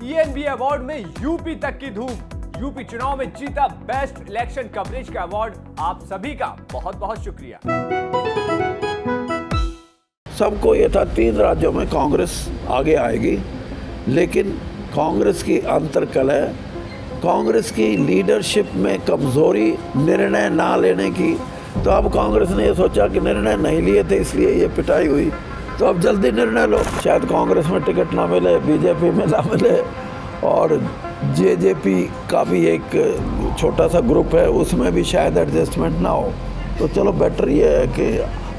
TNB award में UP तक की धूम। यूपी चुनाव में जीता बेस्ट इलेक्शन कवरेज का अवार्ड। आप सभी का बहुत बहुत शुक्रिया। सबको ये था 3 राज्यों में कांग्रेस आगे आएगी, लेकिन कांग्रेस की अंतर्कलह, कांग्रेस की लीडरशिप में कमजोरी, निर्णय ना लेने की। तो अब कांग्रेस ने ये सोचा कि निर्णय नहीं लिए थे इसलिए ये पिटाई हुई, तो अब जल्दी निर्णय लो। शायद कांग्रेस में टिकट ना मिले, बीजेपी में ना मिले, और जेजेपी का भी एक छोटा सा ग्रुप है, उसमें भी शायद एडजस्टमेंट ना हो। तो चलो बेटर ये है कि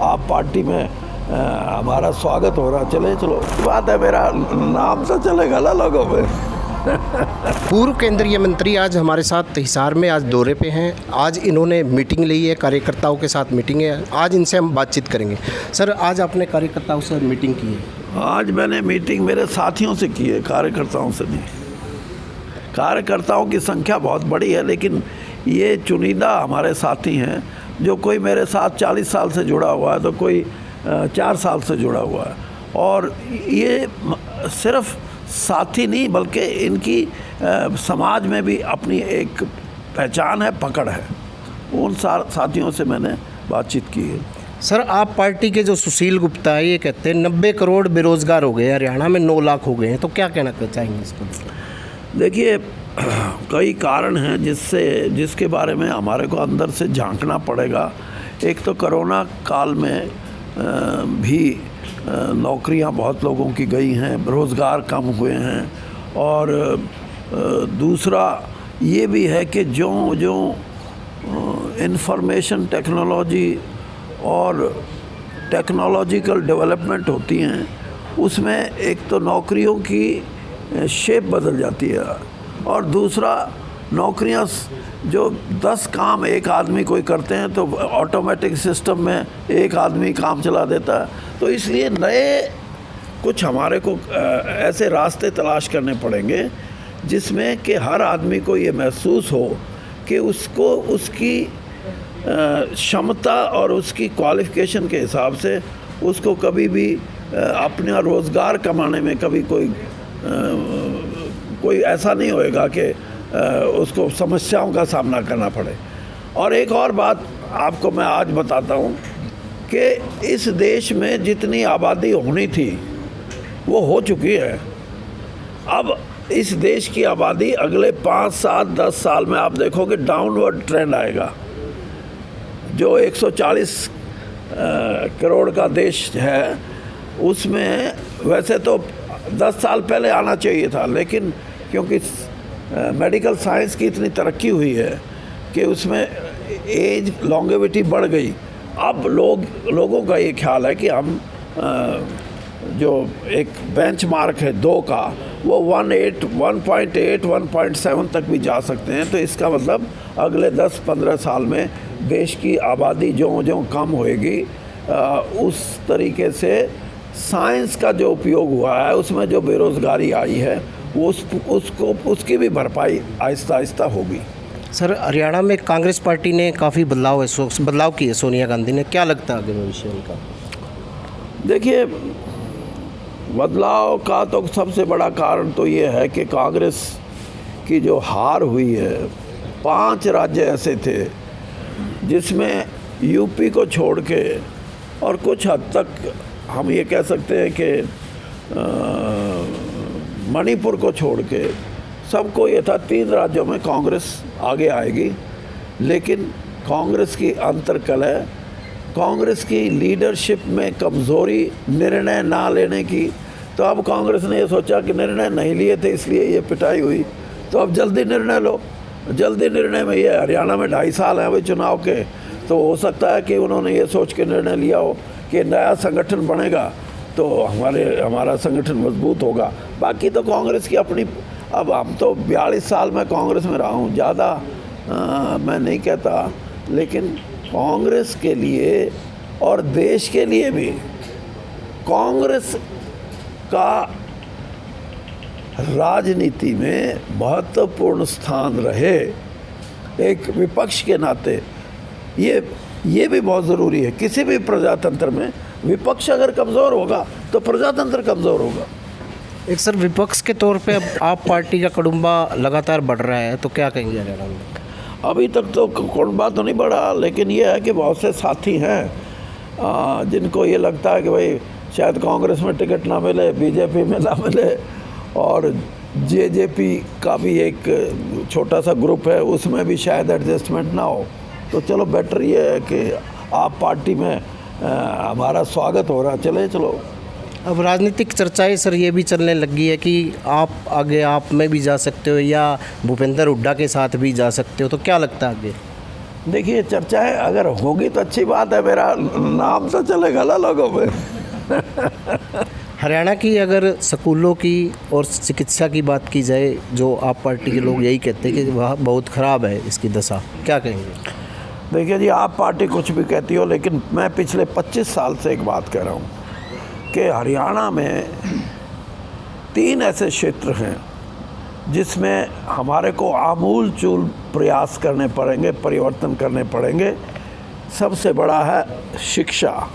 आप पार्टी में हमारा स्वागत हो रहा, चलो बात है, मेरा नाम से चलेगा ना लोगों में। पूर्व केंद्रीय मंत्री आज हमारे साथ हिसार में आज दौरे पे हैं। आज इन्होंने मीटिंग ली है, कार्यकर्ताओं के साथ मीटिंग है। आज इनसे हम बातचीत करेंगे। सर, आज आपने कार्यकर्ताओं से मीटिंग की है? आज मैंने मीटिंग मेरे साथियों से की है, कार्यकर्ताओं से नहीं। कार्यकर्ताओं की संख्या बहुत बड़ी है, लेकिन ये चुनिंदा हमारे साथी हैं। जो कोई मेरे साथ 40 साल से जुड़ा हुआ है, तो कोई 4 साल से जुड़ा हुआ है। और ये सिर्फ साथी नहीं, बल्कि इनकी समाज में भी अपनी एक पहचान है, पकड़ है। उन साथियों से मैंने बातचीत की है। सर, आप पार्टी के जो सुशील गुप्ता है, ये कहते हैं 90 करोड़ बेरोजगार हो गए, हरियाणा में 9 लाख हो गए हैं, तो क्या कहना चाहेंगे इसको? देखिए, कई कारण हैं जिसके बारे में हमारे को अंदर से झांकना पड़ेगा। एक तो कोरोना काल में भी नौकरियां बहुत लोगों की गई हैं, रोज़गार कम हुए हैं, और दूसरा ये भी है कि जो इंफॉर्मेशन टेक्नोलॉजी और टेक्नोलॉजिकल डेवलपमेंट होती हैं, उसमें एक तो नौकरियों की शेप बदल जाती है, और दूसरा नौकरियां जो 10 काम एक आदमी कोई करते हैं, तो ऑटोमेटिक सिस्टम में एक आदमी काम चला देता है। तो इसलिए नए कुछ हमारे को ऐसे रास्ते तलाश करने पड़ेंगे जिसमें कि हर आदमी को ये महसूस हो कि उसको उसकी क्षमता और उसकी क्वालिफ़िकेशन के हिसाब से उसको कभी भी अपना रोज़गार कमाने में कभी कोई ऐसा नहीं होएगा कि उसको समस्याओं का सामना करना पड़े। और एक और बात आपको मैं आज बताता हूँ कि इस देश में जितनी आबादी होनी थी वो हो चुकी है। अब इस देश की आबादी अगले 5, 7, 10 साल में आप देखोगे डाउनवर्ड ट्रेंड आएगा। जो 140 करोड़ का देश है, उसमें वैसे तो 10 साल पहले आना चाहिए था, लेकिन क्योंकि मेडिकल साइंस की इतनी तरक्की हुई है कि उसमें एज लॉन्गेविटी बढ़ गई। अब लोगों का ये ख्याल है कि हम जो एक बेंचमार्क है 2 का, वो 1.8, 1.7 तक भी जा सकते हैं। तो इसका मतलब अगले 10-15 साल में देश की आबादी जो कम होएगी, उस तरीके से साइंस का जो उपयोग हुआ है, उसमें जो बेरोज़गारी आई है, वो उसकी भी भरपाई आहिस्ता आहिस्ता होगी। सर, हरियाणा में कांग्रेस पार्टी ने काफ़ी बदलाव की है सोनिया गांधी ने, क्या लगता है आगे भविष्य उनका? देखिए, बदलाव का तो सबसे बड़ा कारण तो ये है कि कांग्रेस की जो हार हुई है, 5 राज्य ऐसे थे जिसमें यूपी को छोड़ के और कुछ हद तक हम ये कह सकते हैं कि मणिपुर को छोड़ के सबको ये था 3 राज्यों में कांग्रेस आगे आएगी, लेकिन कांग्रेस की अंतर्कलह, कांग्रेस की लीडरशिप में कमज़ोरी, निर्णय ना लेने की। तो अब कांग्रेस ने ये सोचा कि निर्णय नहीं लिए थे इसलिए ये पिटाई हुई, तो अब जल्दी निर्णय लो। जल्दी निर्णय में ये हरियाणा में 2.5 साल हैं अभी चुनाव के, तो हो सकता है कि उन्होंने ये सोच के निर्णय लिया हो कि नया संगठन बनेगा तो हमारा संगठन मजबूत होगा। बाकी तो कांग्रेस की अपनी, अब हम तो 42 साल में कांग्रेस में रहा हूँ, ज़्यादा मैं नहीं कहता, लेकिन कांग्रेस के लिए और देश के लिए भी कांग्रेस का राजनीति में महत्वपूर्ण स्थान रहे। एक विपक्ष के नाते ये भी बहुत ज़रूरी है। किसी भी प्रजातंत्र में विपक्ष अगर कमज़ोर होगा तो प्रजातंत्र कमज़ोर होगा। एक सर विपक्ष के तौर पे अब आप पार्टी का कड़ुम्बा लगातार बढ़ रहा है, तो क्या कहेंगे हरियाणा में? अभी तक तो कुड़बा तो नहीं बढ़ा, लेकिन ये है कि बहुत से साथी हैं जिनको ये लगता है कि भाई शायद कांग्रेस में टिकट ना मिले, बीजेपी में ना मिले, और जेजेपी का भी एक छोटा सा ग्रुप है, उसमें भी शायद एडजस्टमेंट ना हो। तो चलो बेटर ये है कि आप पार्टी में हमारा स्वागत हो रहा, चलो। अब राजनीतिक चर्चाएं सर ये भी चलने लगी है कि आप आगे आप में भी जा सकते हो या भूपेंद्र हुड्डा के साथ भी जा सकते हो, तो क्या लगता है आगे? देखिए, चर्चाएं अगर होगी तो अच्छी बात है, मेरा नाम तो चलेगा ना लोगों में। हरियाणा की अगर स्कूलों की और चिकित्सा की बात की जाए, जो आप पार्टी के लोग यही कहते हैं कि वह बहुत ख़राब है इसकी दशा, क्या कहेंगे? देखिए जी, आप पार्टी कुछ भी कहती हो, लेकिन मैं पिछले 25 साल से एक बात कह रहा हूँ कि हरियाणा में 3 ऐसे क्षेत्र हैं जिसमें हमारे को आमूल चूल प्रयास करने पड़ेंगे, परिवर्तन करने पड़ेंगे। सबसे बड़ा है शिक्षा,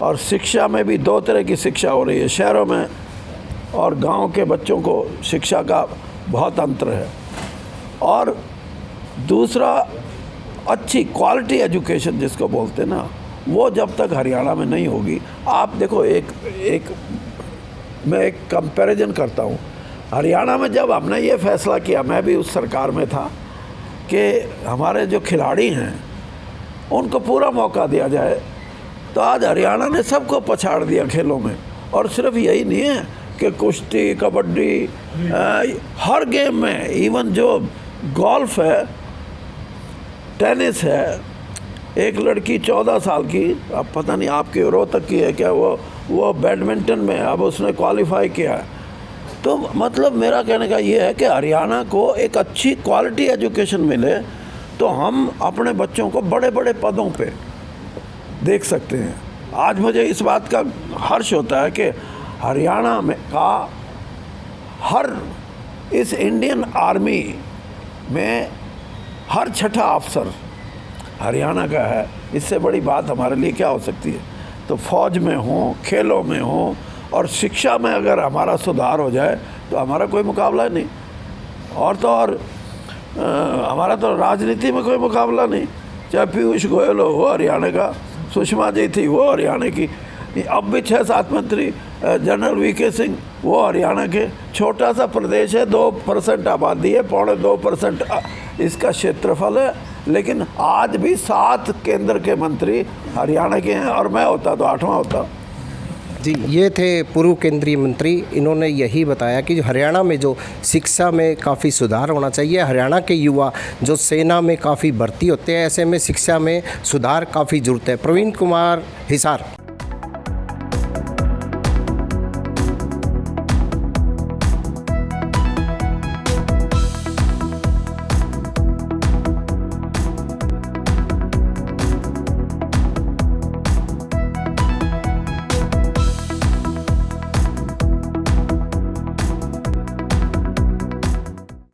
और शिक्षा में भी 2 तरह की शिक्षा हो रही है शहरों में, और गांव के बच्चों को शिक्षा का बहुत अंतर है। और दूसरा, अच्छी क्वालिटी एजुकेशन जिसको बोलते हैं ना, वो जब तक हरियाणा में नहीं होगी। आप देखो, मैं एक कंपैरिजन करता हूँ। हरियाणा में जब हमने ये फैसला किया, मैं भी उस सरकार में था, कि हमारे जो खिलाड़ी हैं उनको पूरा मौका दिया जाए, तो आज हरियाणा ने सबको पछाड़ दिया खेलों में। और सिर्फ यही नहीं है कि कुश्ती, कबड्डी, हर गेम में, इवन जो गोल्फ है, टेनिस है, एक लड़की 14 साल की, अब पता नहीं आपकी रोहतक की है क्या, वो बैडमिंटन में अब उसने क्वालिफाई किया है। तो मतलब मेरा कहने का ये है कि हरियाणा को एक अच्छी क्वालिटी एजुकेशन मिले तो हम अपने बच्चों को बड़े बड़े पदों पे देख सकते हैं। आज मुझे इस बात का हर्ष होता है कि हरियाणा में का हर, इस इंडियन आर्मी में हर 6ठा अफसर हरियाणा का है। इससे बड़ी बात हमारे लिए क्या हो सकती है? तो फौज में हो, खेलों में हो, और शिक्षा में अगर हमारा सुधार हो जाए तो हमारा कोई मुकाबला नहीं। और तो और हमारा तो राजनीति में कोई मुकाबला नहीं। चाहे पीयूष गोयल हो, वो हरियाणा का, सुषमा जी थी वो हरियाणा की, अब भी 6-7 मंत्री, जनरल वीके सिंह वो हरियाणा के। छोटा सा प्रदेश है, 2% आबादी है, 2.25% इसका क्षेत्रफल है, लेकिन आज भी 7 केंद्र के मंत्री हरियाणा के हैं, और मैं होता तो 8वां होता। जी, ये थे पूर्व केंद्रीय मंत्री। इन्होंने यही बताया कि हरियाणा में जो शिक्षा में काफ़ी सुधार होना चाहिए। हरियाणा के युवा जो सेना में काफ़ी भर्ती होते हैं, ऐसे में शिक्षा में सुधार काफ़ी ज़रूरत है। प्रवीण कुमार, हिसार।